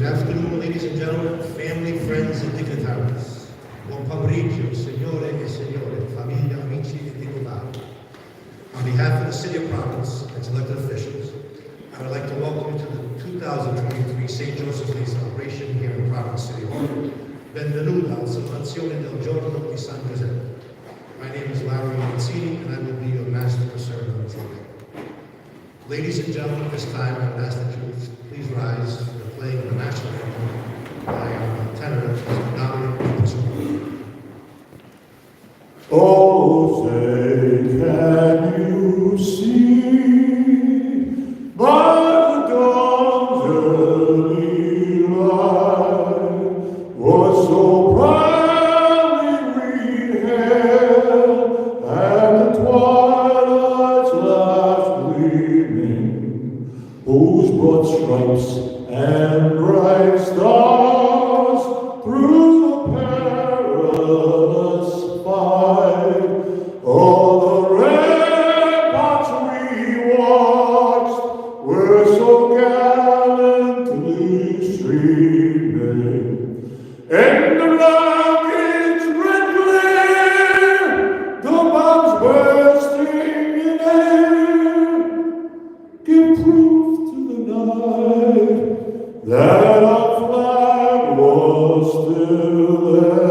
Good afternoon, ladies and gentlemen, family, friends, and dignitaries. Buon pomeriggio, signore e signore, famiglia, amici e dignitari. On behalf of the City of Providence and its elected officials, I would like to welcome you to the 2023 St. Joseph's Day celebration here in Providence City Hall. Benvenuta alla celebrazione del giorno di San Giuseppe. My name is Larry Mazzini, and I will be your master servant on this day. Ladies and gentlemen, at this time, I would ask that you please rise for the playing of the national anthem by our tenor, Mr. Dominic. Oh, say, can you see by the dawn's early light what so proudly we hailed at the twilight's last gleaming, whose broad stripes and bright stars through the perilous fight, all the ramparts we watched were so gallantly streaming, and the rockets red glare, the bombs bursting in air, give proof to the night that our flag was still there.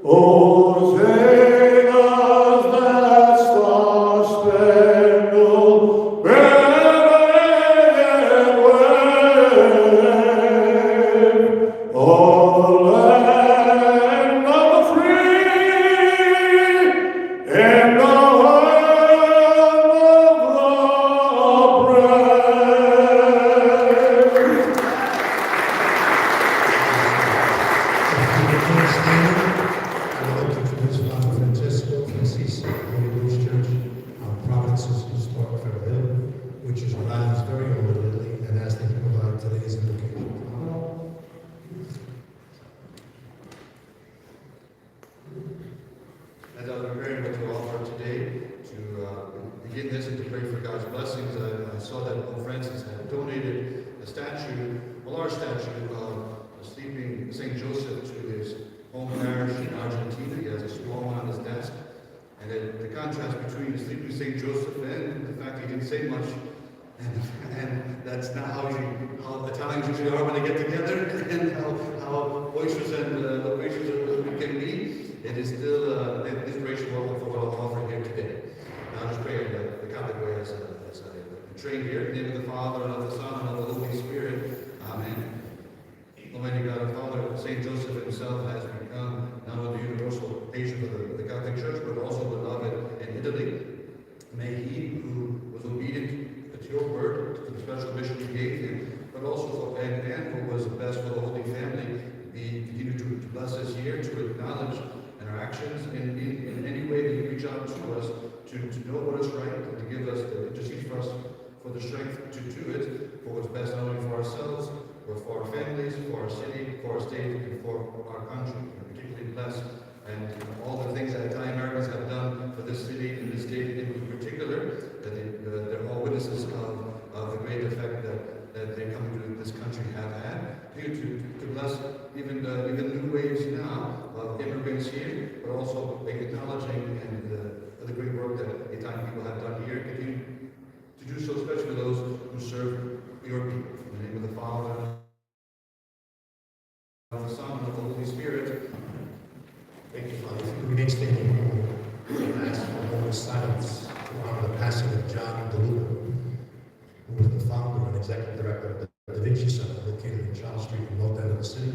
Oh, say does that star-spangled banner yet wave o'er the land of the free and the home of the brave. I would like to introduce Father Francesco Francisco, Holy Ghost Church on Providence's historic Federal Hill, which is Rhine's very own Italy, and as they provide today's invocation. As I was preparing what to offer today, to begin this and to pray for God's blessings, I saw that Pope Francis had donated a statue, a large statue of a sleeping St. Joseph to his home parish in Argentina. He has a small one on his desk. And the contrast between the sleeping St. Joseph and the fact he didn't say much, and that's not how Italians usually are when they get together, and how boisterous and loquacious we can be. It is still an inspiration for what I'll offer here today. And I'll just pray in the Catholic way as I train here. In the name of the Father, and of the Son, and of the Holy Spirit. Amen. Almighty God and Father, St. Joseph himself has become not only the universal patron of the Catholic Church, but also beloved in Italy. May he who was obedient to your word, to the special mission you gave him, but also and what was best for the Holy Family, continue to bless us here, to acknowledge in our actions, in any way that you reach out to us, to know what is right, and to give us, to intercede for us, for the strength to do it, for what's best not only for ourselves, but for our families, for our city, for our state, and for our country. We're particularly blessed, and all the things that Italian Americans have done for this city and this state in particular, that they're all witnesses of the great effect that they coming to this country have had. Continue to bless even new waves now of immigrants here, but also acknowledging and the great work that the Italian people have done here. Continue to do so, especially those who serve your people. In the name of the Father, and of the Son, and of the Holy Spirit. Thank you, Father. If you could remain standing, I ask for a moment of silence to honor the passing of John DeLuca, who was the founder and executive director of the Da Vinci Center, located in Charles Street, in the north end of the city.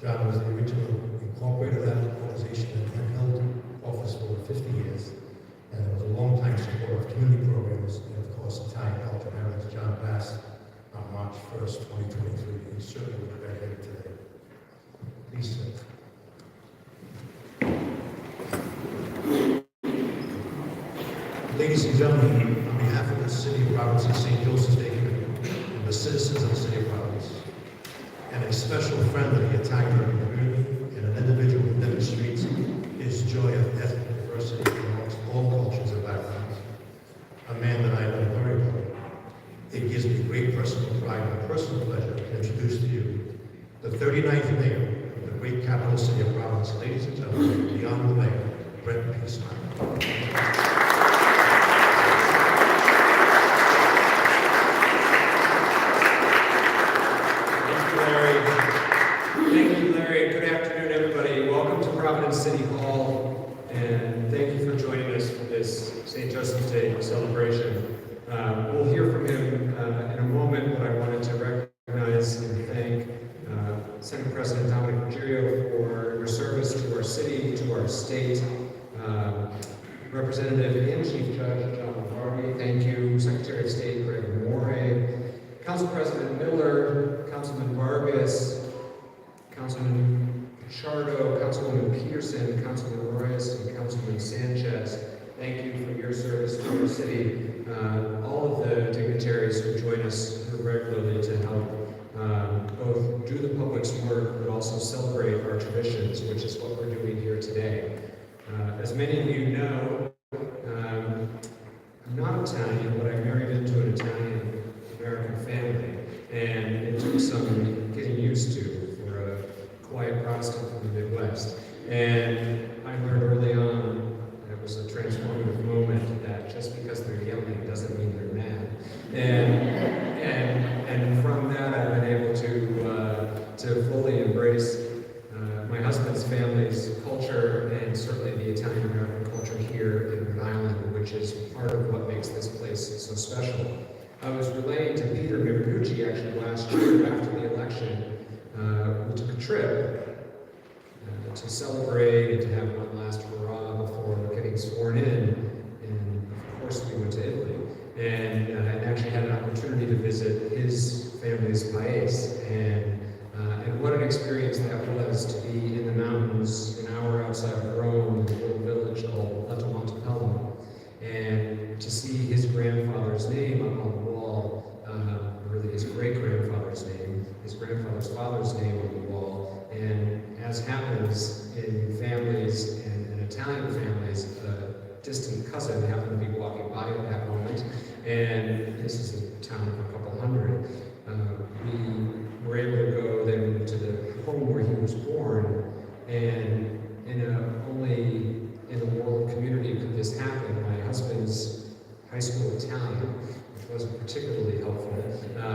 John was the original incorporator of that organization and held office for over 50 years, and was a longtime supporter of community programs and, of course, Italian culture and heritage. John passed on March 1st, 2023. He certainly would have been here today. Please sit. Ladies and gentlemen, on behalf of the City of Providence and St. Joseph's Day Committee, and the citizens of the City of Providence, and a special friend of the Italian community, and an individual who demonstrates his joy of ethnic diversity amongst all cultures and backgrounds, a man that I know very well, it gives me great personal pride and personal pleasure to 39th mayor of the great capital city of Providence. Ladies and gentlemen, the Honorable Mayor, Brett Peacemeyer. Thank you, Larry. Good afternoon, everybody. Welcome to Providence City Hall, and thank you for joining us for this St. Joseph's Day celebration. We'll hear from him in a moment, but I wanted to recognize and thank Senate President Dominic Ruggiero for your service to our city, to our state. Representative and Chief Judge John Mon-Friday, thank you. Secretary of State Greg Moore, Council President Miller, Councilman Vargas, Councilman Pichardo, Councilwoman Peterson, Councilman Royce, and Councilman Sanchez. Thank you for your service to our city. All of the dignitaries who join us regularly to help both do the public's work, but also celebrate our traditions, which is what we're doing here today. As many of you know, I'm not Italian, but I married into an Italian-American family, and it took some getting used to for a quiet Protestant from the Midwest. And I learned early on, it was a transformative moment, that just because they're yelling doesn't mean they're mad. And from that, I've been able to fully embrace my husband's family's culture, and certainly the Italian-American culture here in Rhode Island, which is part of what makes this place so special. I was relaying to Peter Miraguchi actually last year after the election. We took a trip to celebrate and to have one last hurrah before getting sworn in, and of course we went to Italy, and actually had an opportunity to visit his family's paese, and what an experience that was, to be in the mountains an hour outside of Rome, in a little village called Montepello, and to see his grandfather's name up on the wall, really his great-grandfather's name, his grandfather's father's name on the wall. And as happens in families, and in Italian families, a distant cousin happened to be walking by at that moment, and this is a town of a couple hundred. We were able to go then to the home where he was born, and only in a world community could this happen. My husband's high school Italian, which wasn't particularly helpful.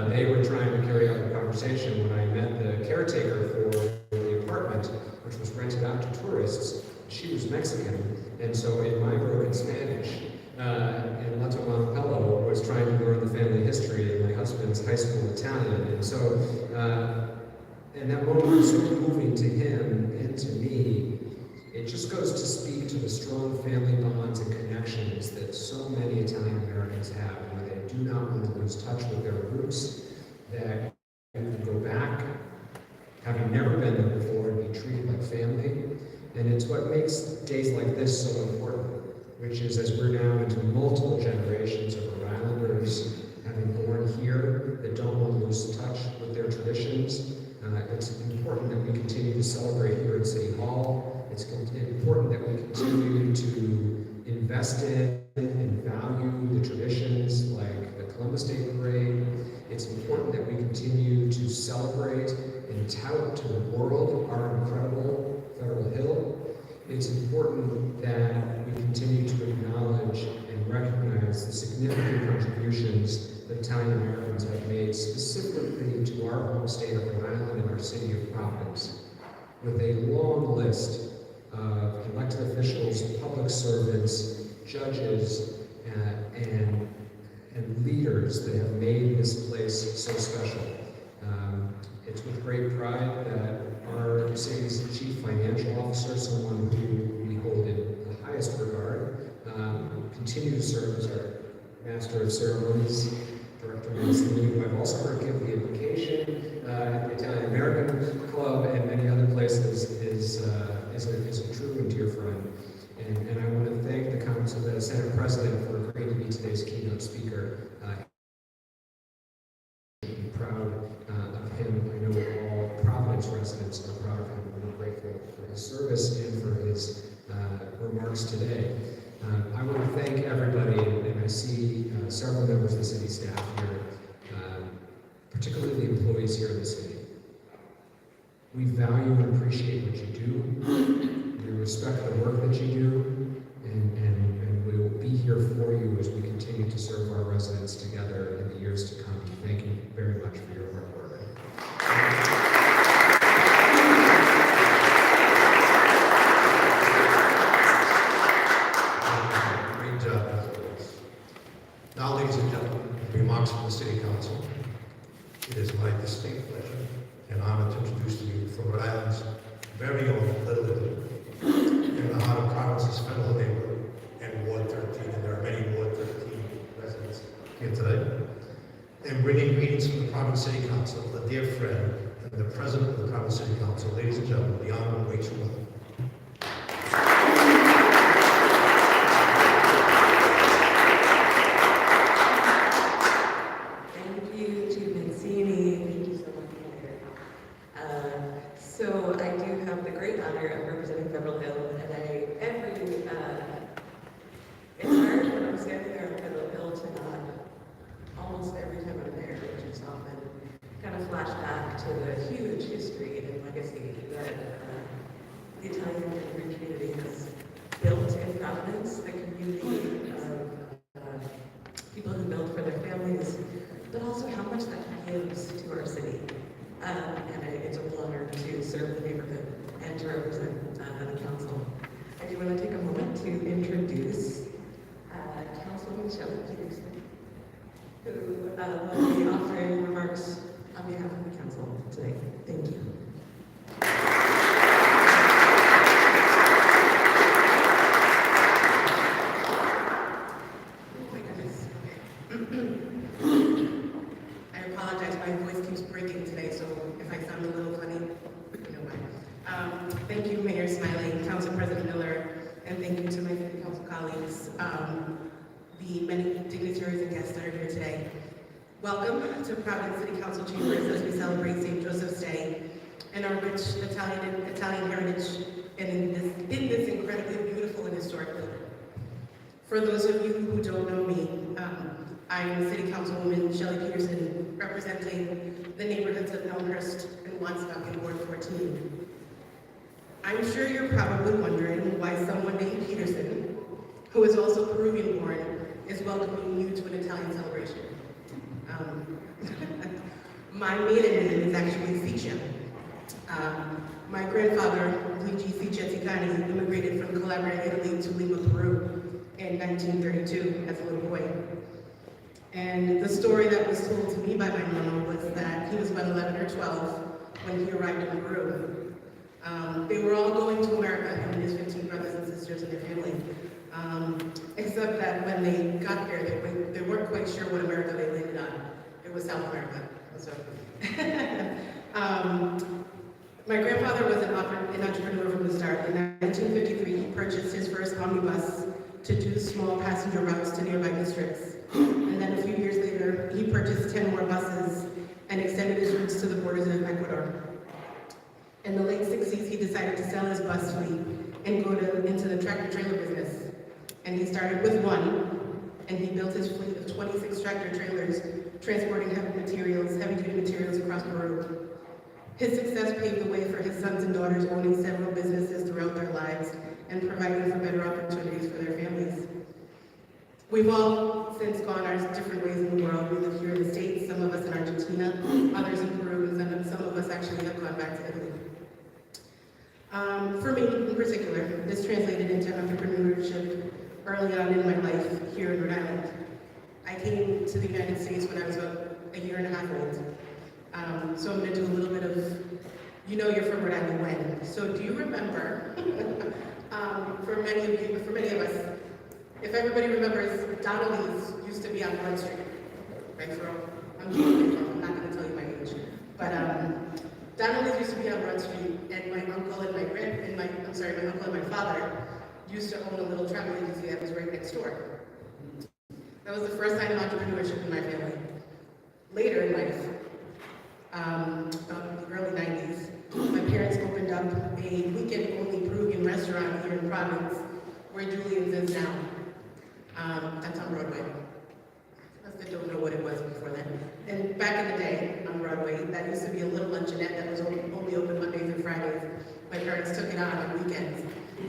They were trying to carry out the conversation when I met the caretaker for the apartment, which was rented out to tourists. She was Mexican, and so in my broken Spanish, and Lato Montepello was trying to learn the family history of my husband's high school Italian. And so, and that moment was so moving to him and to me. It just goes to speak to the strong family bonds and connections that so many Italian Americans have, where they do not want to lose touch with their roots, that you can go back, having never been there before, and be treated like family. And it's what makes days like this so important, which is, as we're now into multiple generations of Rhode Islanders having born here that don't want to lose touch with their traditions, it's important that we continue to celebrate here at City Hall. It's important that we continue to invest in and value the traditions like the Columbus Day Parade. It's important that we continue to celebrate and tout to the world our incredible Federal Hill. It's important that we continue to acknowledge and recognize the significant contributions that Italian Americans have made specifically to our home state of Rhode Island and our city of Providence, with a long list of elected officials, public servants, judges, and leaders that have made this place so special. It's with great pride that our city's chief financial officer, someone who we hold in the highest regard, continue to serve as our master of ceremonies, Director Mansley, who I've also heard give the invocation at the Italian American Club and many other places, is a true and dear friend. And I want to thank the Senate President for agreeing to be today's keynote speaker. I'm proud of him. I know all Providence residents are proud of him. We're grateful for his service and for his remarks today. I want to thank everybody, and I see several members of the city staff here, particularly the employees here in the city. We value and appreciate what you do. We respect the work that you do, and we will be here for you as we continue to serve our residents together in the years to come. Thank you very much for your hard work. Great job, as always. Now, ladies and gentlemen, remarks from the City Council. It is my distinct pleasure and honor to introduce to you from Rhode Island's very own Little Italy, in the heart of Providence's federal neighborhood and Ward 13, and there are many Ward 13 residents here today. And bringing greetings from the Providence City Council, a dear friend and the President of the Providence City Council, ladies and gentlemen, the Honorable Rachel Miller. So I do have the great honor of representing Federal Hill, and it's hard when I'm standing there on Federal Hill to not, almost every time I'm there, which is often, kind of flash back to the huge history and legacy that the Italian immigrant community has built in Providence, the community of people who build for their families, but also how much that gives to our city. And it's a real honor to serve the neighborhood and to represent the council. I do want to take a moment to introduce Councilman Shelley Peterson, who will be offering remarks on behalf of the council today. Thank you. Oh my goodness. I apologize, my voice keeps breaking today, so if I sound a little funny, you know why. Thank you, Mayor Smiley, Council President Miller, and thank you to my city council colleagues, the many dignitaries and guests that are here today. Welcome to Providence City Council Chambers as we celebrate St. Joseph's Day and our rich Italian heritage in this incredibly beautiful and historic building. For those of you who don't know me, I'm City Councilwoman Shelley Peterson, representing the neighborhoods of Elmhurst and Woodstock in Ward 14. I'm sure you're probably wondering why someone named Peterson, who is also Peruvian born, is welcoming you to an Italian celebration. My maiden name is actually Ciccia. My grandfather, Luigi Ciccia Ticani, immigrated from Calabria, Italy to Lima, Peru in 1932 as a little boy. And the story that was told to me by my mama was that he was about 11 or 12 when he arrived in Peru. They were all going to America, him and his 15 brothers and sisters and their family. Except that when they got here, they weren't quite sure what America they landed on. It was South America. So. My grandfather was an entrepreneur from the start. In 1953, he purchased his first omnibus to do small passenger routes to nearby districts. And then a few years later, he purchased 10 more buses and extended his routes to the borders of Ecuador. In the late 60s, he decided to sell his bus fleet and go into the tractor-trailer business. And he started with one, and he built his fleet of 26 tractor-trailers, transporting heavy-duty materials across Peru. His success paved the way for his sons and daughters owning several businesses throughout their lives and providing for better opportunities for their families. We've all since gone our different ways in the world. We live here in the States, some of us in Argentina, others in Peru, and some of us actually have gone back to Italy. For me, in particular, this translated into entrepreneurship early on in my life here in Rhode Island. I came to the United States when I was about a year and a half old. So I'm going to do a little bit of, you know you're from Rhode Island when. So do you remember, for many of us, if everybody remembers, Donnelly's used to be on Broad Street, right? I'm not going to tell you my age, but Donnelly's used to be on Broad Street, and my uncle and my father used to own a little travel agency that was right next door. That was the first sign of entrepreneurship in my family. Later in life, the early 90s, my parents opened up a weekend-only Peruvian restaurant here in Providence, where Julian's is now. That's on Broadway. I don't know what it was before then. And back in the day, on Broadway. That used to be a little luncheonette that was only open Mondays and Fridays. My parents took it on weekends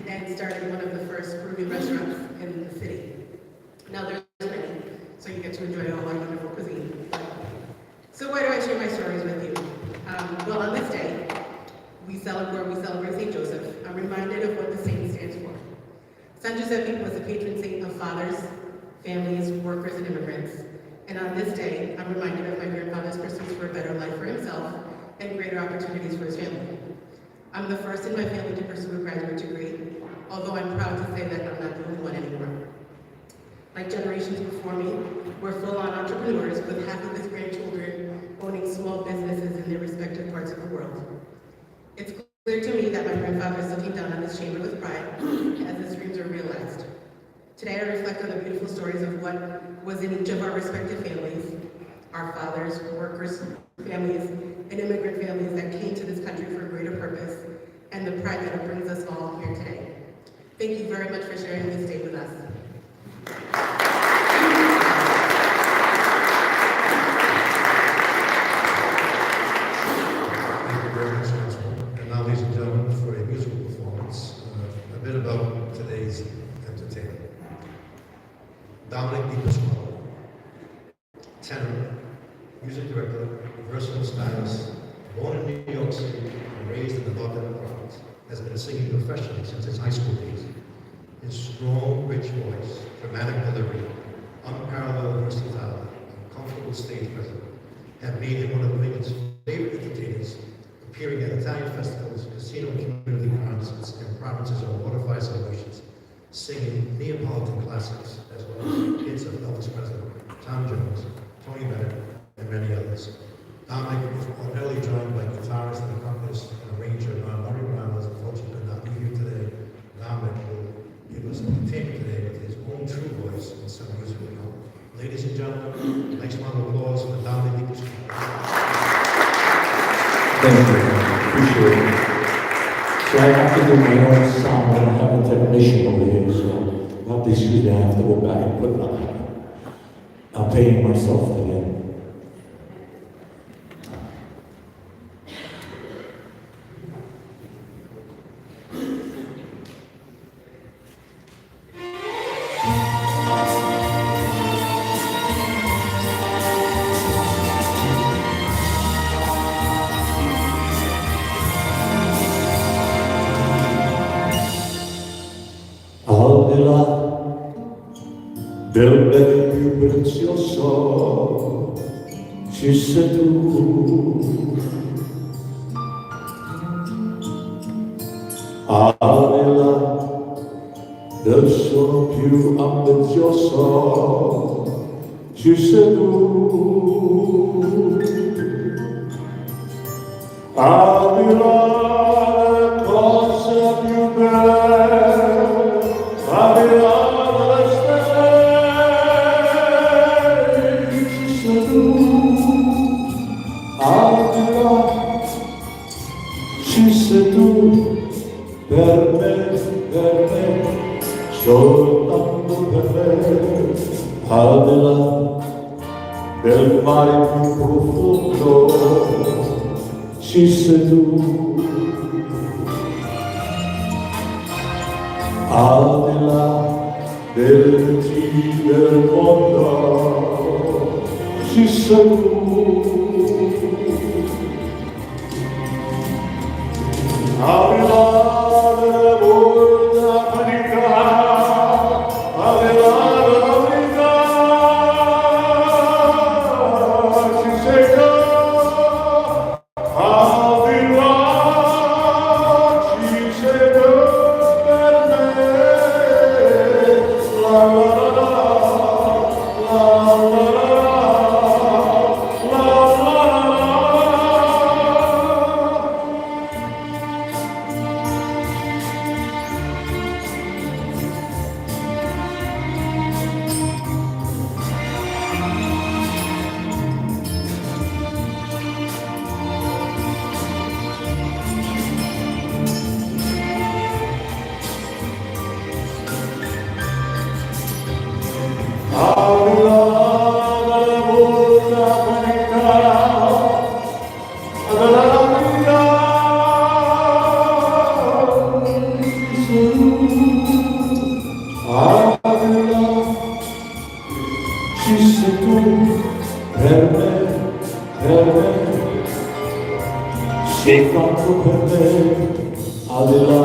and started one of the first Peruvian restaurants in the city. Now there's many, so you get to enjoy all our wonderful cuisine. So why do I share my stories with you? Well, on this day, we celebrate St. Joseph. I'm reminded of what the saint stands for. San Giuseppe was the patron saint of fathers, families, workers, and immigrants. And on this day, I'm reminded of my grandfather's pursuits for a better life for himself and greater opportunities for his family. I'm the first in my family to pursue a graduate degree, although I'm proud to say that I'm not the only one anymore. Like generations before me, we're full-on entrepreneurs with half of his grandchildren owning small businesses in their respective parts of the world. It's clear to me that my grandfather is looking down on this chamber with pride as his dreams are realized. Today I reflect on the beautiful stories of what was in each of our respective families, our fathers, workers, families, and immigrant families that came to this country for a greater purpose, and the pride that it brings us all here today. Thank you very much for sharing this day with us. Thank you very much, Councilwoman. And now, ladies and gentlemen, for a musical performance, a bit about today's entertainment. Dominic DiPasquale, tenor, music director, versatile stylist, born in New York City and raised in the northern Providence, has been singing professionally since his high school days. His strong, rich voice, dramatic delivery, unparalleled versatility, and comfortable stage presence have made him one of New England's favorite entertainers, appearing at Italian festivals, casino and community concerts, and provinces on waterfire celebrations, singing Neapolitan classics, as well as hits of Elvis Presley, Tom Jones, Tony Bennett, and many others. Dominic was ordinarily joined by guitarist and accompanist and arranger Murray Brown, who unfortunately could not be here today. Dominic will give us entertainment today with his own true voice and some musical note. Ladies and gentlemen, nice round of applause for Dominic DiPasquale. Thank you. Appreciate it. So I have to do my own sound. I don't have a technician over here, so not this Tuesday. I have to go back and put it on. I'm paying myself today. Al di là del bene più prezioso ci sei tu. Al di là del suono più ambizioso ci sei tu. Al di là delle cose più belle, al di là delle stelle ci sei tu. Al di là ci sei tu, per me, soltanto per me. Al di là del mare più profondo ci sei tu. Al di là del T del mondo ci sei tu. Al di là delle molta vanità, al di là della verità ci sei tu. Al di là ci sei tu per me. La la la la, la la la, la la la. Al di là delle molta vanità, ci sei tu per me, soltanto per me, al di là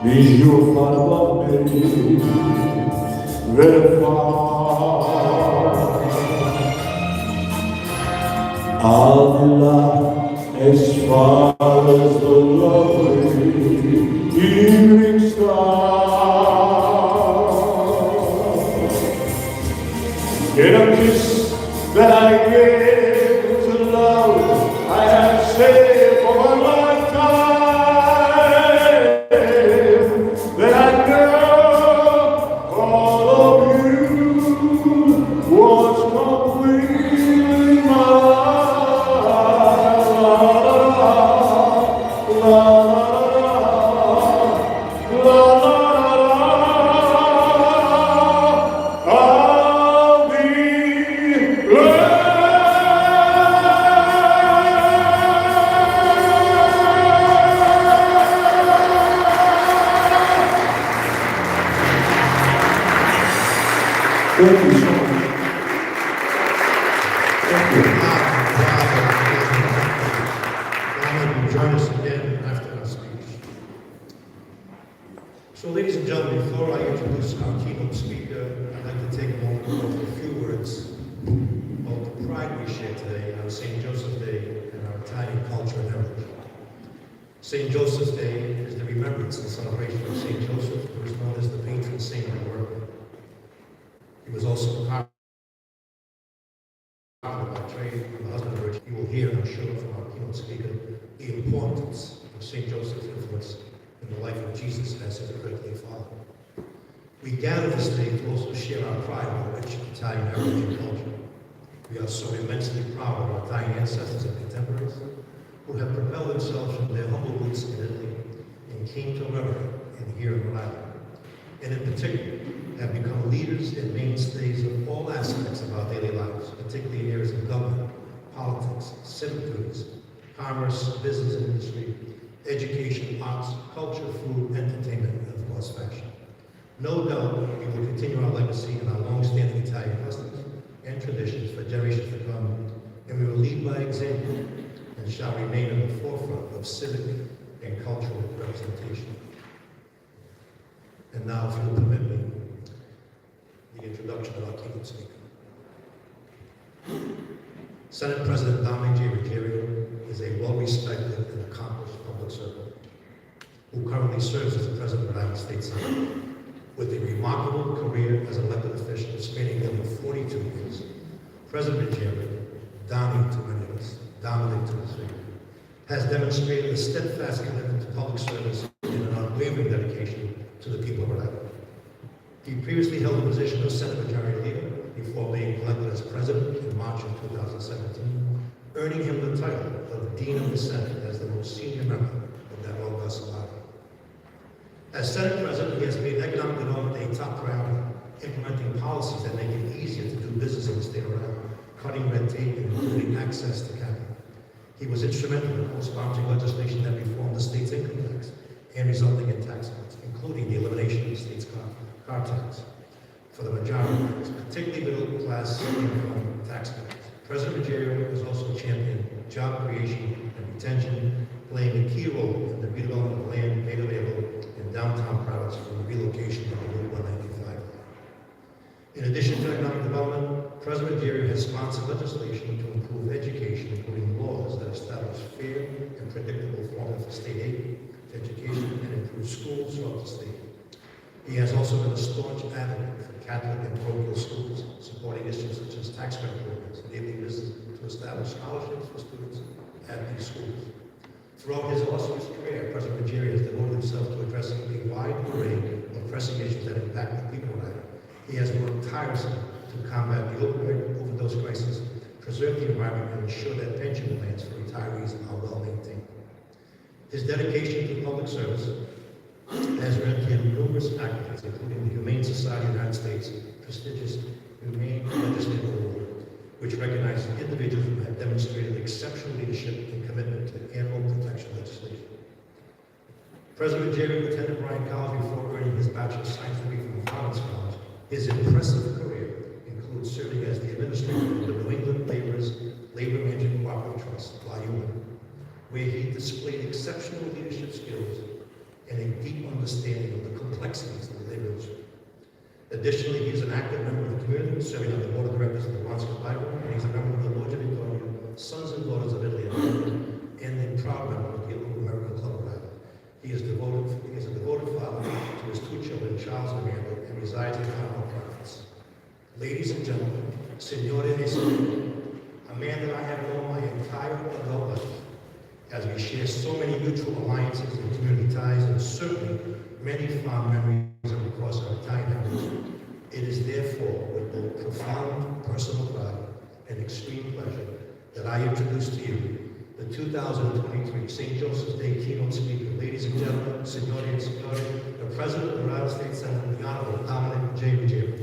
di giù farlo a me, per al di là, as far as the lovely evening star. In a kiss that I gave to love, I have saved for a lifetime, that I know all of you was completely mine. Thank you so much. Thank you. Honored you join us again after our speech. So, ladies and gentlemen, before I introduce our keynote speaker, I'd like to take a moment to offer a few words about the pride we share today on St. Joseph's Day and our Italian culture and heritage. St. Joseph's Day is the remembrance and celebration of St. Joseph, who is known as the patron saint of the world. He was also part of our trade and the husband of which you will hear, I'm sure, from our keynote speaker, the importance of St. Joseph's influence in the life of Jesus as his earthly father. We gather this day to also share our pride in our rich Italian heritage and culture. We are so immensely proud of our Italian ancestors and contemporaries who have propelled themselves from their humble roots in Italy and came to America and here in Rhode Island, and in particular have become leaders and mainstays of all aspects of our daily lives, particularly in areas of government, politics, civic duties, commerce, business and industry, education, arts, culture, food, entertainment, and of course fashion. No doubt we will continue our legacy and our long-standing Italian customs and traditions for generations to come, and we will lead by example and shall remain in the forefront of civic and cultural representation. And now, if you'll permit me, the introduction of our keynote speaker. Senate President Dominic J. Ruggiero is a well-respected and accomplished public servant who currently serves as the President of the United States Senate. With a remarkable career as an elected official spanning nearly 42 years, President Ruggiero, Dominic to many of us, Dominic to his family, has demonstrated a steadfast commitment to public service and an unwavering dedication to the people of Rhode Island. He previously held the position of Senate Majority Leader before being elected as President in March of 2017, earning him the title of Dean of the Senate as the most senior member of that august body. As Senate President, he has made economic development a top priority, implementing policies that make it easier to do business in the state of Rhode Island, cutting red tape and improving access to capital. He was instrumental in co-sponsoring legislation that reformed the state's income tax and resulting in tax cuts, including the elimination of the state's car tax for the majority of Americans, particularly middle-class income taxpayers. President Ruggiero has also championed job creation and retention, playing a key role in the redevelopment of land made available in downtown Providence for the relocation of the Route 195. In addition to economic development, President Ruggiero has sponsored legislation to improve education, including laws that establish fair and predictable formula for state aid to education and improve schools throughout the state. He has also been a staunch advocate for Catholic and parochial schools, supporting issues such as tax credit programs, enabling business to establish scholarships for students at these schools. Throughout his illustrious career, President Ruggiero has devoted himself to addressing a wide array of pressing issues that impact the people of Rhode Island. He has worked tirelessly to combat the opioid overdose crisis, preserve the environment, and ensure that pension plans for retirees are well maintained. His dedication to public service has earned him numerous accolades, including the Humane Society of the United States prestigious Humane Legislative Award, which recognizes individuals who have demonstrated exceptional leadership and commitment to animal protection legislation. President Ruggiero attended Bryan College before earning his Bachelor of Science degree from Providence College. His impressive career includes serving as exceptional leadership skills and a deep understanding of the complexities of the labor industry. Additionally, he is an active member of the community, serving on the board of directors of the Ronska Bible, and he's a member of the Loggia Victoria, Sons and Daughters of Italy and a proud member of the American Club of Ireland. He is a devoted father to his two children, Charles and Amanda, and resides in town of Providence. Ladies and gentlemen, Signore e Signori, Amanda and I have known my entire adult life, as we share so many mutual alliances and community ties, and certainly many fond memories across our Italian heritage. It is therefore with both profound personal pride and extreme pleasure that I introduce to you the 2023 St. Joseph's Day keynote speaker. Ladies and gentlemen, Signori and Signori, the President of the Rhode Island State Senate, the Honorable Dominic J. Ruggiero.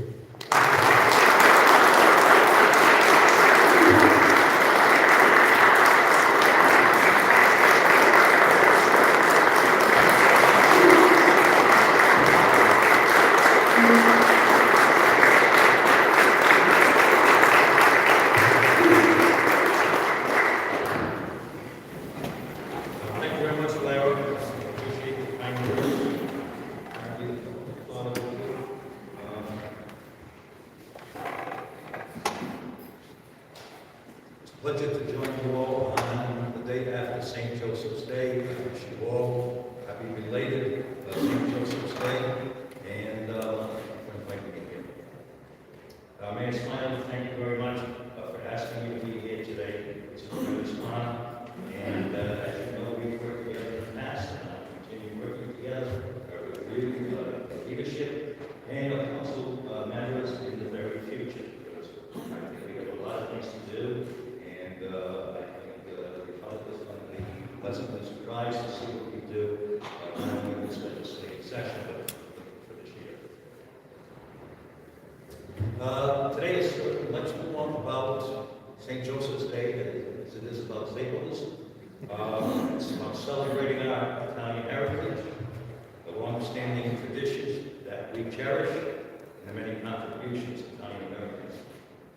Pleasure to join you all on the day after St. Joseph's Day. I wish you all happy belated St. Joseph's Day, and I'm glad to be here. Mayor Smiley, thank you very much for asking me to be here today. It's a tremendous honor, and as you know, we've worked together in the past, and I'll continue working together with you, leadership, and council members in the very future, because I think we have a lot of things to do. I think the Republic is going to be pleasantly surprised to see what we do, not only in this legislative session, but for this year. Today is much more about St. Joseph's Day as it is about Staples. It's about celebrating our Italian heritage, the long-standing traditions that we cherish, and the many contributions Italian Americans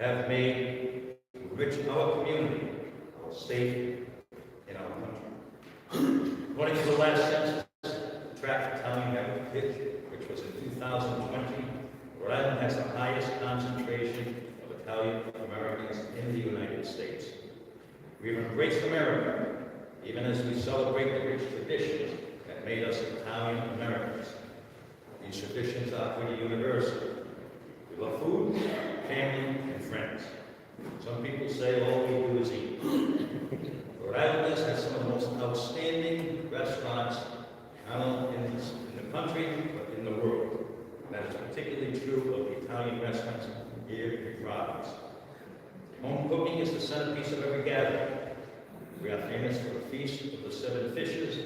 have made to enrich our community, our state, and our country. According to the last census, tracked Italian heritage, which was in 2020, Rhode Island has the highest concentration of Italian Americans in the United States. We've embraced America, even as we celebrate the rich traditions that made us Italian Americans. These traditions are pretty universal. We love food, family, and friends. Some people say all we do is eat. Rhode Islanders have some of the most outstanding restaurants, not only in the country, but in the world. And that is particularly true of the Italian restaurants here in Providence. Home cooking is the centerpiece of every gathering. We are famous for the Feast of the Seven Fishes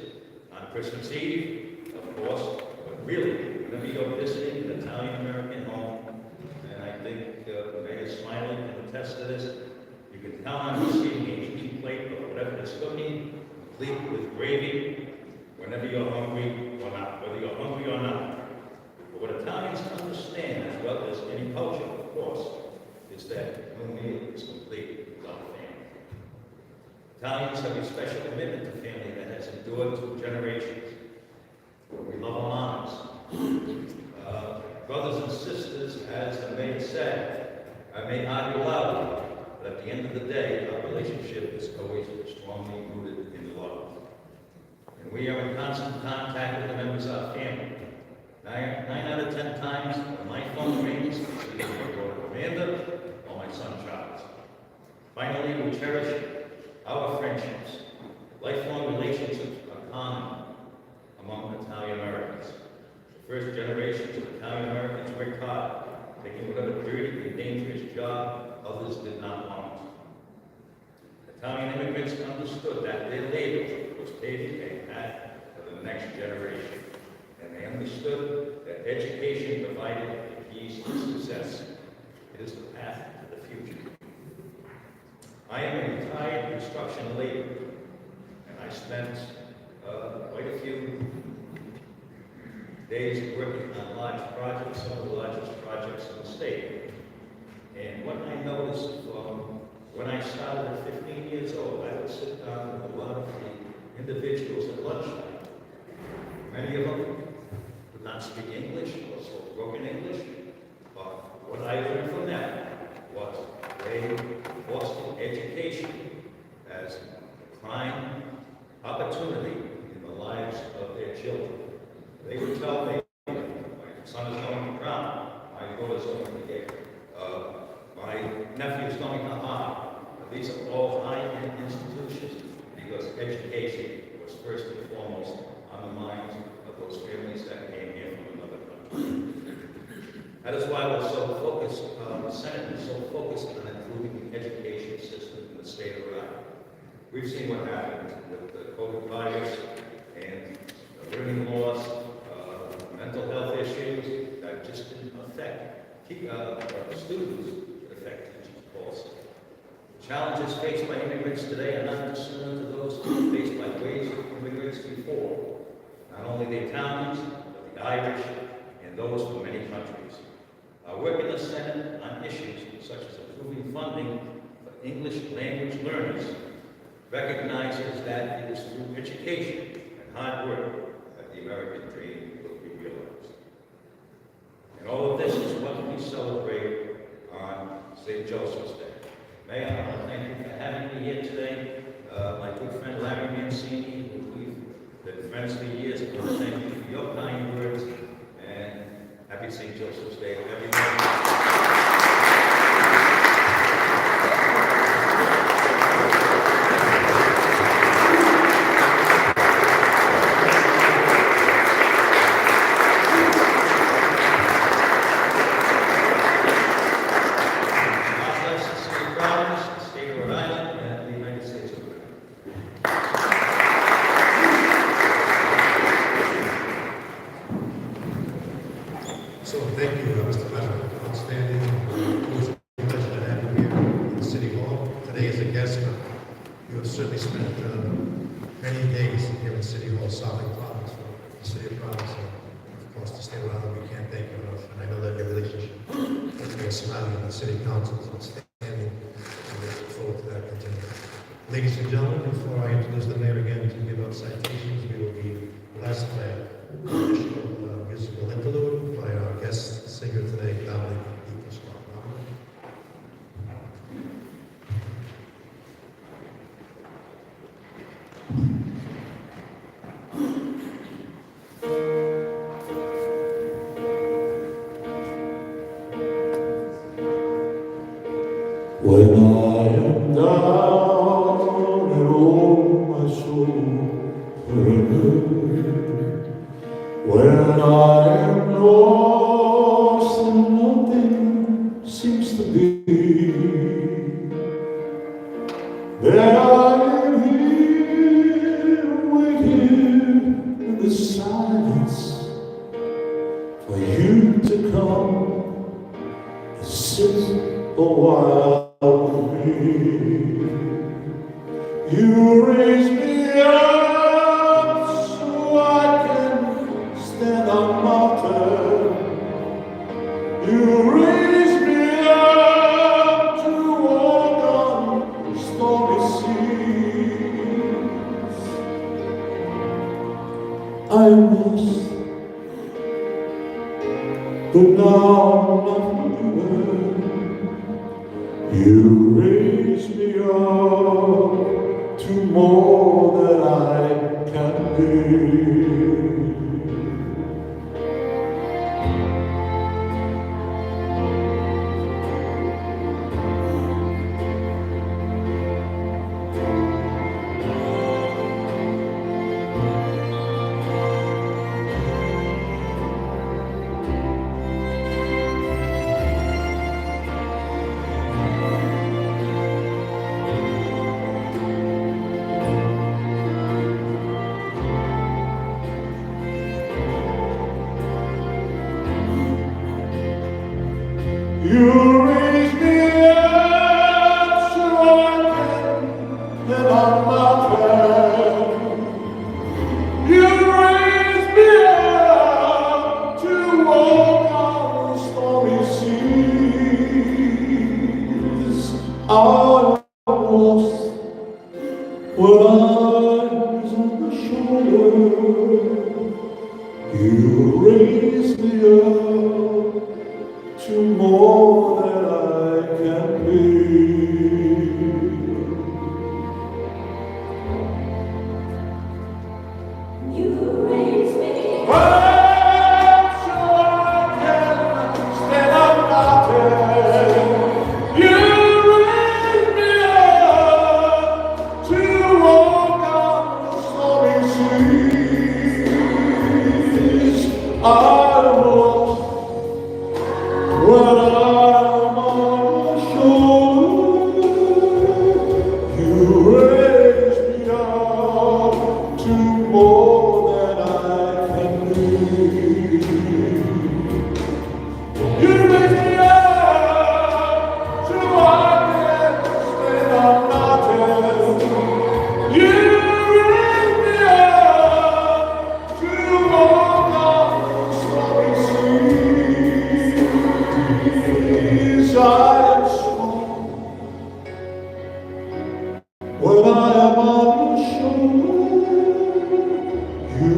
on Christmas Eve, of course, but really, whenever you're visiting an Italian-American home, and I think Mayor Smiley can attest to this, you can count on receiving a heaping plate of whatever it's cooking, complete with gravy, whenever you're hungry or not, whether you're hungry or not. But what Italians understand, as well as any culture, of course, is that no meal is complete without family. Italians have a special commitment to family that has endured through generations. We love our moms. Brothers and sisters, as the mayor said, I may argue loudly, but at the end of the day, our relationship is always strongly rooted in love. And we are in constant contact with the members of our family. 9 out of 10 times, when my phone rings, it's either my daughter Amanda or my son Charles. Finally, we cherish our friendships. Lifelong relationships are common among Italian Americans. The first generations of Italian Americans worked hard, taking whatever dirty and dangerous job others did not want. Italian immigrants understood that their labor was paving a path for the next generation, and they understood that education provided the keys to success. It is the path to the future. I am a retired construction laborer, and I spent quite a few days working on large projects, some of the largest projects in the state. And what I noticed when I started at 15 years old, I would sit down with a lot of the individuals, and a lot speak English or spoke broken English. But what I learned from them was they fostered education as a prime opportunity in the lives of their children. They would tell me, my son is going to Brown, my daughter's going to Yale, my nephew's going to Harvard. These are all high-end institutions because education was first and foremost on the minds of those families that came here from another country. That is why we're so focused, the Senate is so focused on improving the education system in the state of Rhode Island. We've seen what happened with the COVID virus and the learning loss, mental health issues that just didn't affect students, it affected teachers also. Challenges faced by immigrants today are not dissimilar to those faced by wage immigrants before. Not only the Italians, but the Irish, and those from many countries. Our work in the Senate on issues such as improving funding for English language learners recognizes that it is through education and hard work that the American dream will be realized. And all of this is what we celebrate on St. Joseph's Day. Mayor, I want to thank you for having me here today. My good friend Larry Mancini, who we've been friends for years, I want to thank you for your kind words, and happy St. Joseph's Day to everyone. So thank you, Mr. President. Outstanding. It was a pleasure to have you here in the City Hall. Today as a guest, you have certainly spent many days here in City Hall solving problems for the City of Providence. And of course, the state of Rhode Island, we can't thank you enough. And I know that your relationship with Mayor Smiley and the City Council is outstanding. And we look forward to that continuing. Ladies and gentlemen, before I introduce the mayor again to give out citations, we will be blessed by an additional musical interlude by our guest singer today, Dominic Equesquad. When I am down and oh my soul burned, when I am lost and nothing seems to be, then I am here waiting in the silence for you to come and sit a while with me. You raise me up so I can stand on mountain. You raise me up to walk on stormy seas. I was, but now I'm not here. You raise me up to more than I can be. You raise me up so I can live on mountain. You raise me up to walk on stormy seas. I was when I was on the shore. You raise silence when I am on your shoulder. You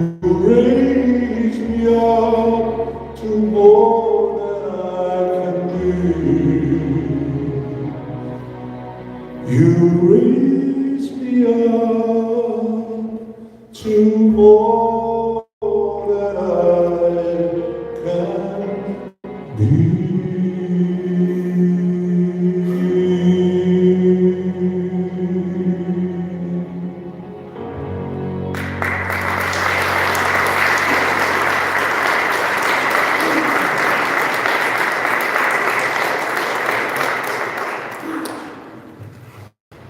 raise me up to more than I can be. You raise me up to more than I can be.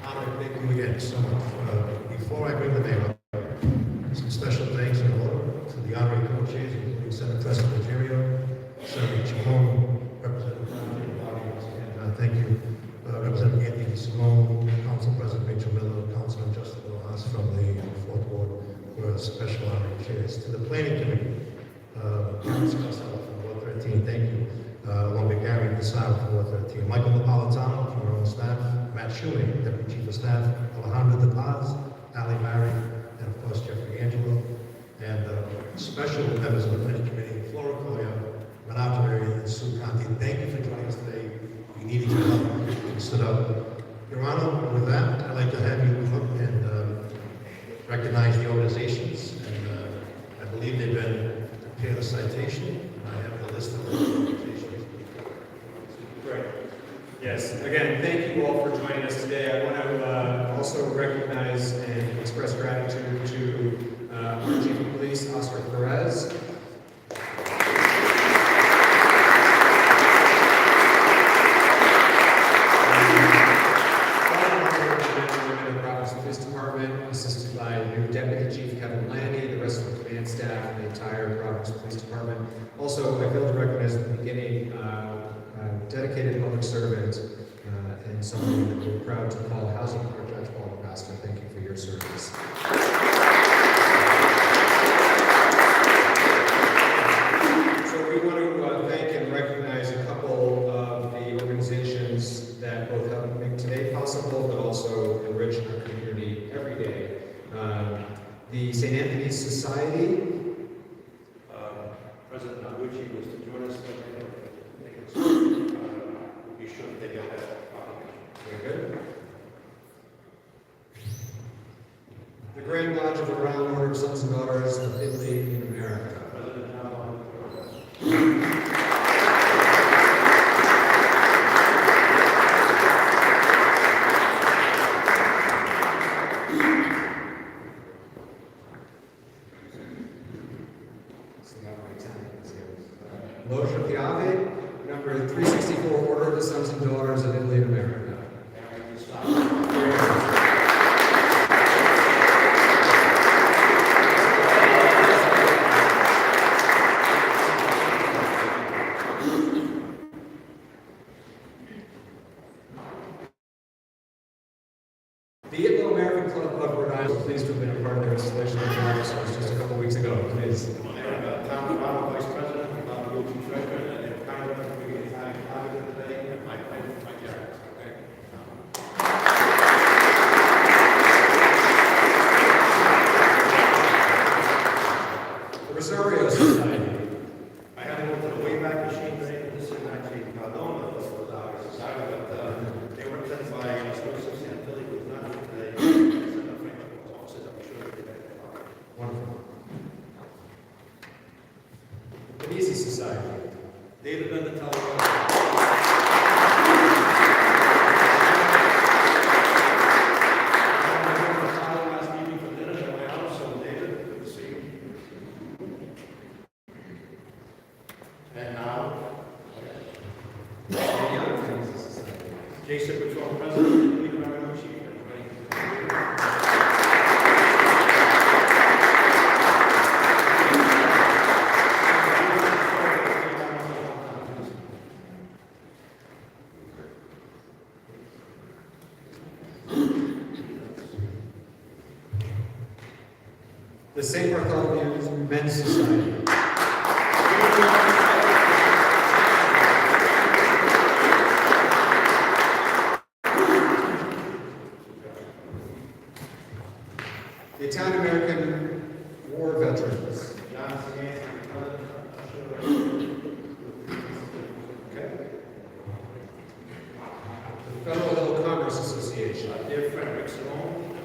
Honor, thank you again so much. Before I bring the name up, some special thanks and order to the honorary co-chairs, including Senator President Rogerio, Senator Chimone, Representative Providence, and thank you, Representative Anthony Simone, Council President Rachel Miller, Councilman Justin Rojas from the 4th Ward, who are special honorary chairs. To the Planning Committee, Karen Scarcella from Ward 13, thank you. Along with Gary Casaro from Ward 13, Michael Napolitano from our own staff, Matt Shuey, Deputy Chief of Staff, Alejandro De Paz, Ali Mary, and of course Jeffrey Angelo, and special members of the Planning Committee, Flora Coya, Renato Mary, and Sue Conti. Thank you for joining us today. We needed your help. You stood up. Your Honor, with that, I'd like to have you look up and recognize the organizations, and I believe they've been prepared a citation. I have the list of the organizations. Great. Yes, again, thank you all for joining us today. I want to also recognize and express gratitude to our Chief of Police, Oscar Perez. Police Department, assisted by new Deputy Chief Kevin Lanny, the rest of the command staff, and the entire Providence Police Department. Also, I failed to recognize at the beginning dedicated public servant and someone that we're proud to call Housing Court Judge Paul Pastor. Thank you for your service. So we want to thank and recognize a couple of the organizations that both help make today possible, but also enrich our community every day. The St. Anthony's Society. President Naguchi was to join us. Be sure that they get that proclamation. Very good. The Grand Lodge of the Round Order of Sons and Daughters of Italy in America. President Naguchi. Loge of the Ave, number 364, Order of the Sons and Daughters of Italy in America. The Italo-American Club of Rhode Island is pleased to have been a part of their installation of the officers just a couple weeks ago. Please. Tom Romano, Vice President, Guilty Treasurer, and kind of we get time today, and my parents, okay? The Rosario Society. I had to go to the Wayback Machine today, and this is actually known as the Rosario Society, but they were sent by Joseph Santilli, who's not here today. I'm sure they did. Wonderful. The Easy Society. David Bendatello. Last evening for dinner at my house, so David, good to see you. And now, Jason Patrol President, League of American Chief. The St. Bartholomew's Men's Society. Federal Hill Commerce Association. Dear Frederick Simone.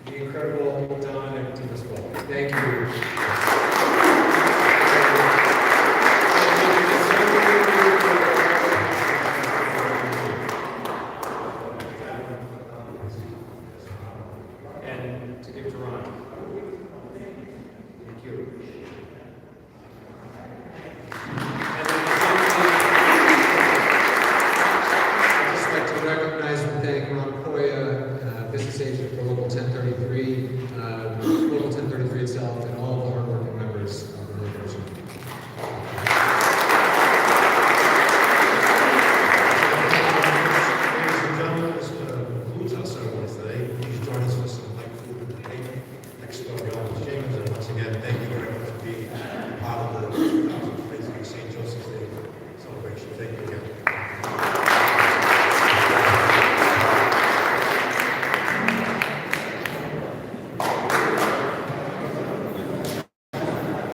The incredible Don and Tina Swell. Thank you. And to give to Ron.